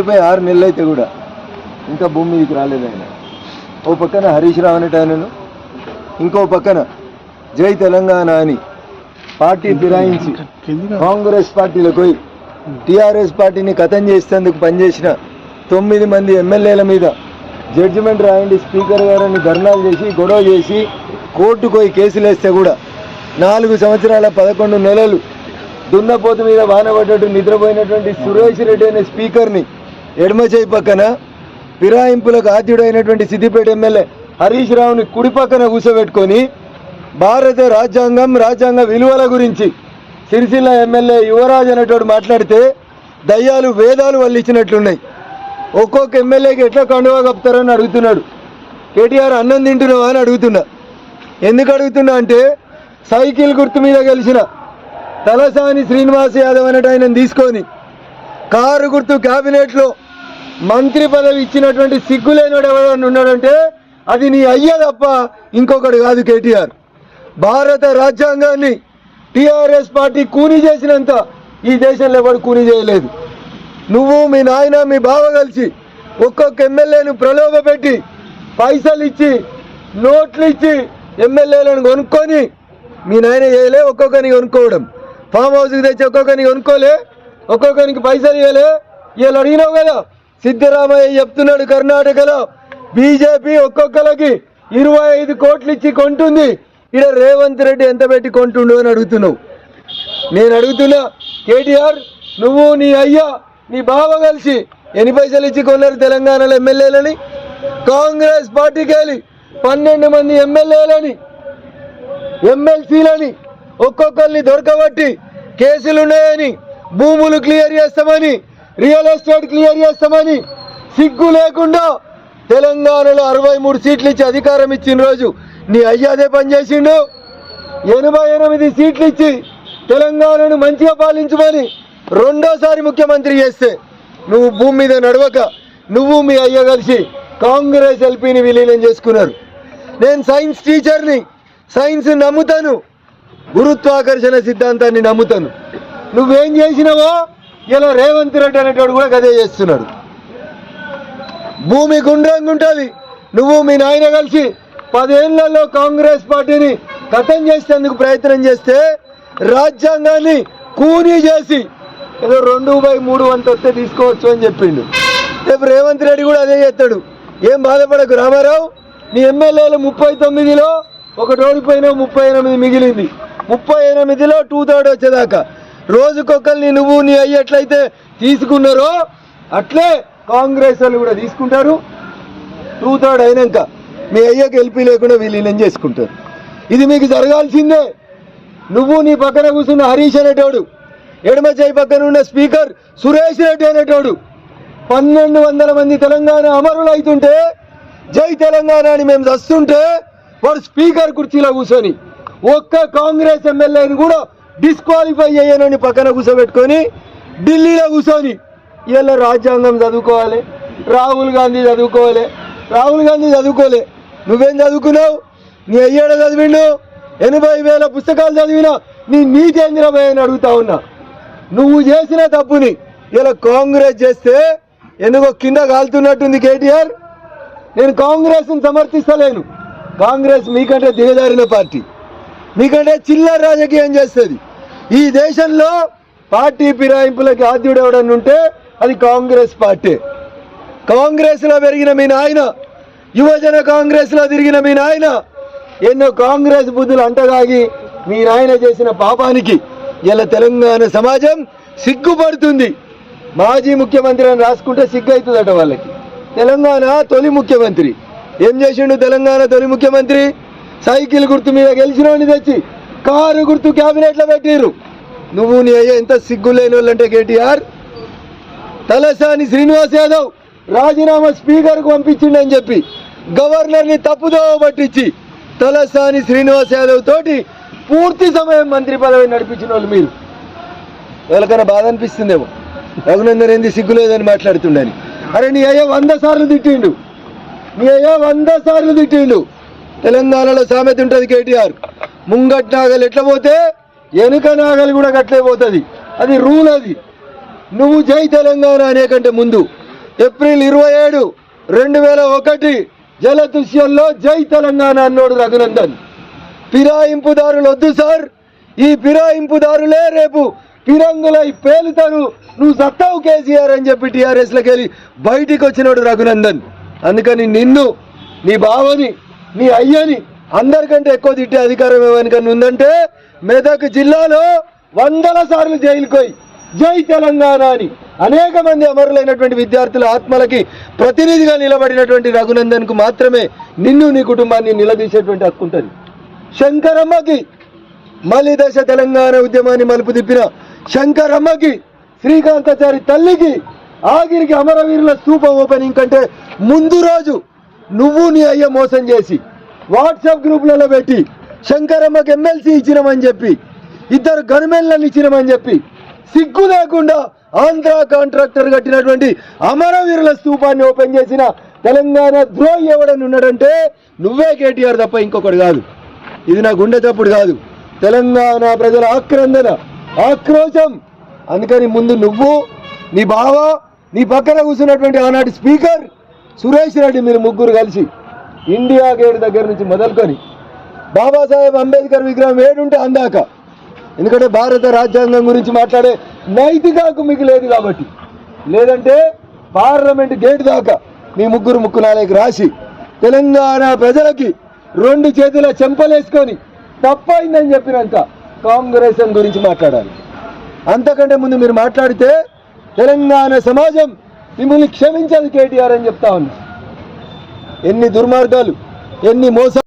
కూలిపోయి 6 నెలలు అయితే కూడా ఇంకా భూమి మీదకి రాలేదు ఆయన. ఓ పక్కన హరీష్ రావు అనేట ఆయనను, ఇంకో పక్కన జై తెలంగాణ అని పార్టీ ఫిరాయించి కాంగ్రెస్ పార్టీలకు పోయి టీఆర్ఎస్ పార్టీని ఖతం చేసేందుకు పనిచేసిన 9 మంది ఎమ్మెల్యేల మీద జడ్జిమెంట్ రాయండి స్పీకర్ గారని ధర్నాలు చేసి గొడవ చేసి కోర్టుకు పోయి కేసులు వేస్తే కూడా 4 సంవత్సరాల 11 నెలలు దున్నపోతు మీద వానబడ్డట్టు నిద్రపోయినటువంటి సురేష్ రెడ్డి అనే స్పీకర్ని ఎడమ చేయి పక్కన, ఫిరాయింపులకు ఆద్యుడైనటువంటి సిద్దిపేట ఎమ్మెల్యే హరీష్ రావుని కుడి పక్కన కూర్చోబెట్టుకొని భారత రాజ్యాంగ విలువల గురించి సిరిసిల్ల ఎమ్మెల్యే యువరాజ్ అనేటోడు మాట్లాడితే దయ్యాలు వేదాలు వల్లించినట్లున్నాయి. ఒక్కొక్క ఎమ్మెల్యేకి ఎట్లా కండువా కప్తారని అడుగుతున్నాడు. కేటీఆర్ అన్నం తింటున్నావా అని అడుగుతున్నా. ఎందుకు అడుగుతున్నా అంటే సైకిల్ గుర్తు మీద గెలిచిన తలసాని శ్రీనివాస్ యాదవ్ అనేట ఆయన తీసుకొని కారు గుర్తు క్యాబినెట్లో మంత్రి పదవి ఇచ్చినటువంటి సిగ్గులేనోడు ఎవరైనా ఉన్నాడంటే అది నీ అయ్య తప్ప ఇంకొకటి కాదు. కేటీఆర్ భారత రాజ్యాంగాన్ని టీఆర్ఎస్ పార్టీ కూని చేసినంత ఈ దేశంలో ఎవరు కూని చేయలేదు. నువ్వు మీ నాయన మీ బావ కలిసి ఒక్కొక్క ఎమ్మెల్యేను ప్రలోభ పెట్టి పైసలు ఇచ్చి నోట్లు ఇచ్చి ఎమ్మెల్యేలను కొనుక్కొని మీ నాయన చేయలే. ఒక్కొక్కరిని కొనుక్కోవడం, ఫామ్ హౌస్కి తెచ్చి ఒక్కొక్కరిని కొనుక్కోలే, ఒక్కొక్కరికి పైసలు ఇవ్వలే. వీళ్ళు అడిగినావు కదా, సిద్ధరామయ్య చెప్తున్నాడు కర్ణాటకలో బీజేపీ ఒక్కొక్కరికి 25 కోట్లు ఇచ్చి కొంటుంది. ఇక్కడ రేవంత్ రెడ్డి ఎంత పెట్టి కొంటుండు అని అడుగుతున్నావు. నేను అడుగుతున్నా కేటీఆర్, నువ్వు నీ అయ్యా నీ బావ కలిసి ఎన్ని పైసలు ఇచ్చి కొన్నారు తెలంగాణలో ఎమ్మెల్యేలని? కాంగ్రెస్ పార్టీకి వెళ్ళి 12 మంది ఎమ్మెల్యేలని ఎమ్మెల్సీలని ఒక్కొక్కరిని దొరకబట్టి కేసులున్నాయని, భూములు క్లియర్ చేస్తామని, రియల్ ఎస్టేట్ క్లియర్ చేస్తామని సిగ్గు లేకుండా తెలంగాణలో 63 సీట్లు ఇచ్చి అధికారం ఇచ్చిన రోజు నీ అయ్య అదే పనిచేసిండు. 88 సీట్లు ఇచ్చి తెలంగాణను మంచిగా పాలించమని రెండోసారి ముఖ్యమంత్రి చేస్తే నువ్వు భూమి మీద నడవక నువ్వు మీ అయ్య కలిసి కాంగ్రెస్ ఎల్పీని విలీనం చేసుకున్నారు. నేను సైన్స్ టీచర్ని, సైన్స్ నమ్ముతాను, గురుత్వాకర్షణ సిద్ధాంతాన్ని నమ్ముతాను. నువ్వేం చేసినావో ఇలా రేవంత్ రెడ్డి అనేటోడు కూడా గదే చేస్తున్నాడు. భూమి గుండ్రంగా ఉంటుంది. నువ్వు మీ నాయన కలిసి 10 ఏళ్లలో కాంగ్రెస్ పార్టీని ఖతం చేసేందుకు ప్రయత్నం చేస్తే రాజ్యాంగాన్ని కూనీ చేసి ఏదో 2/3 వంతు వస్తే తీసుకోవచ్చు అని చెప్పిండు. రేపు రేవంత్ రెడ్డి కూడా అదే చేస్తాడు. ఏం బాధపడకు రామారావు, నీ ఎమ్మెల్యేలు 39లో ఒకటి ఓడిపోయినా 38 మిగిలింది. 38లో 2/3 వచ్చేదాకా రోజుకొకరిని నువ్వు నీ అయ్యి ఎట్లయితే తీసుకున్నారో అట్లే కాంగ్రెస్ వాళ్ళు కూడా తీసుకుంటారు. 2/3 అయినాక మీ అయ్యకి ఎల్పీ లేకుండా విలీనం చేసుకుంటారు. ఇది మీకు జరగాల్సిందే. నువ్వు నీ పక్కన కూర్చున్న హరీష్ అనేటోడు, ఎడమ చేయి పక్కన ఉన్న స్పీకర్ సురేష్ రెడ్డి అనేటోడు 1200 మంది తెలంగాణ అమరులు అవుతుంటే జై తెలంగాణ అని మేము చస్తుంటే వాడు స్పీకర్ కుర్చీలో కూర్చొని ఒక్క కాంగ్రెస్ ఎమ్మెల్యేని కూడా డిస్క్వాలిఫై అయ్యానని పక్కన కూర్చోబెట్టుకొని ఢిల్లీలో కూర్చొని ఇలా రాజ్యాంగం చదువుకోవాలి, రాహుల్ గాంధీ చదువుకోవాలి. రాహుల్ గాంధీ చదువుకోలే, నువ్వేం చదువుకున్నావు? నీ అయ్యాడ చదివిండు, 80,000 పుస్తకాలు చదివినా నీ నీతి ఏందిరాబాయ్ అని అడుగుతా ఉన్నా. నువ్వు చేసిన తప్పుని ఇలా కాంగ్రెస్ చేస్తే ఎందుకో కింద కాలుతున్నట్టుంది కేటీఆర్. నేను కాంగ్రెస్ని సమర్థిస్తలేను. కాంగ్రెస్ మీకంటే దిగజారిన పార్టీ, మీకంటే చిల్లర రాజకీయం చేస్తుంది. ఈ దేశంలో పార్టీ ఫిరాయింపులకి ఆద్యుడు ఎవడన్నా ఉంటే అది కాంగ్రెస్ పార్టీ. కాంగ్రెస్లో పెరిగిన మీ నాయన, యువజన కాంగ్రెస్లో తిరిగిన మీ నాయన ఎన్నో కాంగ్రెస్ బుద్ధులు అంటగాగి మీ నాయన చేసిన పాపానికి ఇలా తెలంగాణ సమాజం సిగ్గుపడుతుంది. మాజీ ముఖ్యమంత్రి అని రాసుకుంటే సిగ్గు అవుతుందట వాళ్ళకి. తెలంగాణ తొలి ముఖ్యమంత్రి ఏం చేసిండు? తెలంగాణ తొలి ముఖ్యమంత్రి సైకిల్ గుర్తు మీద గెలిచినోని తెచ్చి కారు గుర్తు క్యాబినెట్లో పెట్టిరు. నువ్వు నీ అయ్యా ఎంత సిగ్గు లేని వాళ్ళంటే కేటీఆర్. తలసాని శ్రీనివాస్ యాదవ్ రాజీనామా స్పీకర్కు పంపించిండని చెప్పి గవర్నర్ని తప్పుదోవ పట్టించి తలసాని శ్రీనివాస్ యాదవ్ తోటి పూర్తి సమయం మంత్రి పదవి నడిపించిన వాళ్ళు మీరు. ఎవరికైనా బాధ అనిపిస్తుందేమో, రఘునందన్ ఏంది సిగ్గు లేదని మాట్లాడుతుండని. అరే నీ అయ్యా 100 సార్లు తిట్టిండు, నీ అయ్యా 100 సార్లు తిట్టిండు. తెలంగాణలో సామెత ఉంటుంది కేటీఆర్, ముంగట్ నాగలు ఎట్లా పోతే వెనుక నాగలు కూడా గట్లే పోతుంది. అది రూల్. అది నువ్వు జై తెలంగాణ అనే కంటే ముందు ఏప్రిల్ 27, 2001 జలదృశ్యంలో జై తెలంగాణ అన్నోడు రఘునందన్. ఫిరాయింపుదారులు వద్దు సార్, ఈ ఫిరాయింపుదారులే రేపు ఫిరంగులై పేలుతారు, నువ్వు సత్తావు కేసీఆర్ అని చెప్పి టీఆర్ఎస్లోకి వెళ్ళి బయటికి వచ్చినాడు రఘునందన్. అందుకని నిన్ను, నీ బావని, నీ అయ్యని అందరికంటే ఎక్కువ తిట్టే అధికారం ఏమనికన్నా ఉందంటే మెదక్ జిల్లాలో 100 సార్లు జైలుకు పోయి జై తెలంగాణ అని అనేక మంది అమరులైనటువంటి విద్యార్థుల ఆత్మలకి ప్రతినిధిగా నిలబడినటువంటి రఘునందన్కు మాత్రమే నిన్ను, నీ కుటుంబాన్ని నిలదీసేటువంటి హక్కు ఉంటుంది. శంకరమ్మకి మలి దశ తెలంగాణ ఉద్యమాన్ని మలుపు తిప్పిన శంకరమ్మకి, శ్రీకాంతాచారి తల్లికి, ఆగిరికి అమరవీరుల స్తూపం ఓపెనింగ్ కంటే ముందు రోజు నువ్వు నీ అయ్య మోసం చేసి వాట్సాప్ గ్రూపులలో పెట్టి శంకరమ్మకి ఎమ్మెల్సీ ఇచ్చినామని చెప్పి, 2 గన్మెన్లను ఇచ్చినామని చెప్పి, సిగ్గు లేకుండా ఆంధ్ర కాంట్రాక్టర్ కట్టినటువంటి అమరవీరుల స్తూపాన్ని ఓపెన్ చేసిన తెలంగాణ ద్రోహి ఎవడని ఉన్నాడంటే నువ్వే కేటీఆర్ తప్ప ఇంకొకటి కాదు. ఇది నా గుండె చప్పుడు కాదు, తెలంగాణ ప్రజల ఆక్రందన, ఆక్రోశం. అందుకని ముందు నువ్వు, నీ బావ, నీ పక్కన కూర్చున్నటువంటి ఆనాటి స్పీకర్ సురేష్ రెడ్డి, మీరు ముగ్గురు కలిసి ఇండియా గేట్ దగ్గర నుంచి మొదలుకొని బాబాసాహెబ్ అంబేద్కర్ విగ్రహం ఏడుంటే అందాక, ఎందుకంటే భారత రాజ్యాంగం గురించి మాట్లాడే నైతిక హక్కు మీకు లేదు కాబట్టి, లేదంటే పార్లమెంట్ గేట్ దాకా మీ ముగ్గురు ముక్కునాలేకి రాసి తెలంగాణ ప్రజలకి 2 చేతుల చెంపలేసుకొని తప్పైందని చెప్పినాక కాంగ్రెస్ గురించి మాట్లాడాలి. అంతకంటే ముందు మీరు మాట్లాడితే తెలంగాణ సమాజం మిమ్మల్ని క్షమించదు కేటీఆర్ అని చెప్తా ఉన్నా. ఎన్ని దుర్మార్గాలు, ఎన్ని మోసాలు